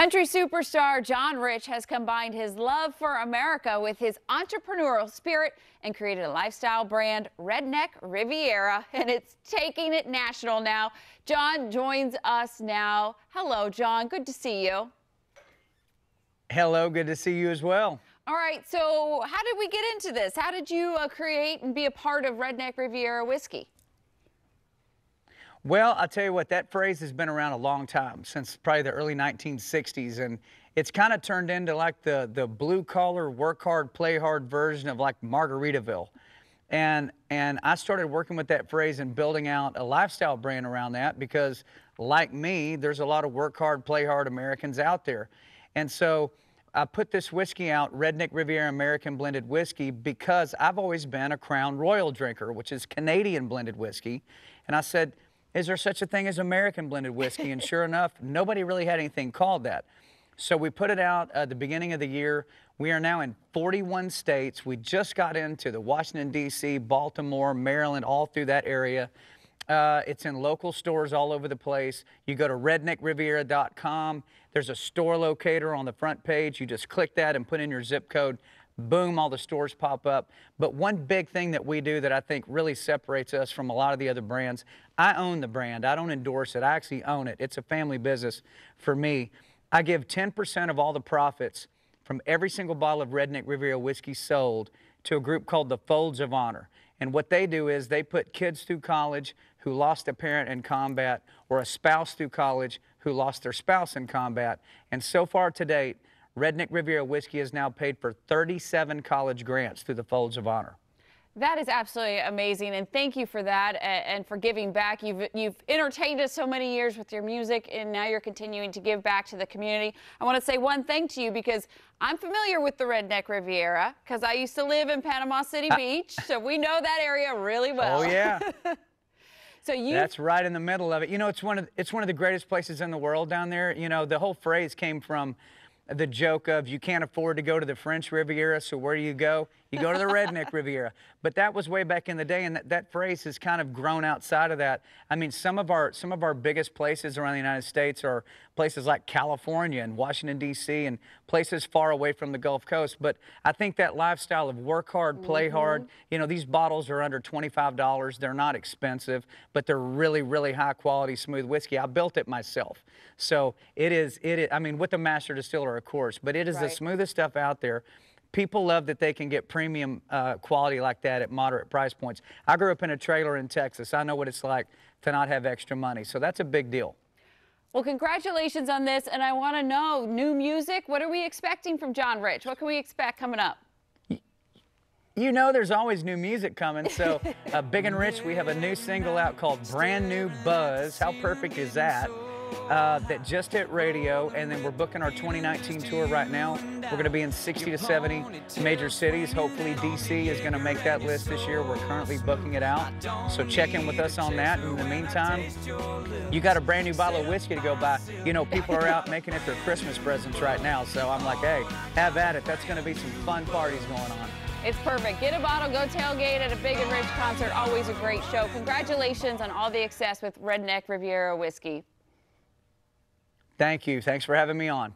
Country superstar John Rich has combined his love for America with his entrepreneurial spirit and created a lifestyle brand, Redneck Riviera, and it's taking it national now. John joins us now. Hello, John. Good to see you. Hello. Good to see you as well. All right. So how did we get into this? How did you create and be a part of Redneck Riviera whiskey? Well, I'll tell you what, that phrase has been around a long time, since probably the early 1960s, and it's kind of turned into like the blue-collar, work-hard, play-hard version of like Margaritaville. And I started working with that phrase and building out a lifestyle brand around that because, like me, there's a lot of work-hard, play-hard Americans out there. And so I put this whiskey out, Redneck Riviera American Blended Whiskey, because I've always been a Crown Royal drinker, which is Canadian blended whiskey. And I said, is there such a thing as American blended whiskey? And sure enough, nobody really had anything called that. So we put it out at the beginning of the year. We are now in 41 states. We just got into the Washington, D.C., Baltimore, Maryland, all through that area. It's in local stores all over the place. You go to redneckriviera.com. There's a store locator on the front page. You just click that and put in your zip code. Boom, all the stores pop up. But one big thing that we do that I think really separates us from a lot of the other brands, I own the brand. I don't endorse it. I actually own it. It's a family business for me. I give 10% of all the profits from every single bottle of Redneck Riviera whiskey sold to a group called the Folds of Honor. And what they do is they put kids through college who lost a parent in combat, or a spouse through college who lost their spouse in combat. And so far to date, Redneck Riviera whiskey has now paid for 37 college grants through the Folds of Honor. That is absolutely amazing, and thank you for that and for giving back. You've entertained us so many years with your music, and now you're continuing to give back to the community. I want to say one thing to you because I'm familiar with the Redneck Riviera because I used to live in Panama City Beach, so we know that area really well. Oh, yeah. So That's right in the middle of it. You know, it's one of the greatest places in the world down there. You know, the whole phrase came from the joke of you can't afford to go to the French Riviera, so where do you go? You go to the Redneck Riviera. But that was way back in the day, and that phrase has kind of grown outside of that. I mean, some of our biggest places around the United States are places like California and Washington, D.C., and places far away from the Gulf Coast. But I think that lifestyle of work hard, play hard, you know, these bottles are under $25. They're not expensive, but they're really, really high quality, smooth whiskey. I built it myself. So it is, I mean, with the master distiller, of course, but it is the smoothest stuff out there. People love that they can get premium quality like that at moderate price points. I grew up in a trailer in Texas. I know what it's like to not have extra money, so that's a big deal. Well, congratulations on this, and I want to know, new music, what are we expecting from John Rich? What can we expect coming up? You know there's always new music coming, so Big and Rich, we have a new single out called Brand New Buzz. How perfect is that? That just hit radio, and then we're booking our 2019 tour right now. We're going to be in 60 to 70 major cities. Hopefully DC is going to make that list this year. We're currently booking it out, so check in with us on that. In the meantime, you got a brand new bottle of whiskey to go buy. You know, people are out making it their Christmas presents right now, so I'm like, hey, have at it. That's going to be some fun parties going on. It's perfect. Get a bottle, go tailgate at a Big and Rich concert. Always a great show. Congratulations on all the success with Redneck Riviera whiskey. Thank you. Thanks for having me on.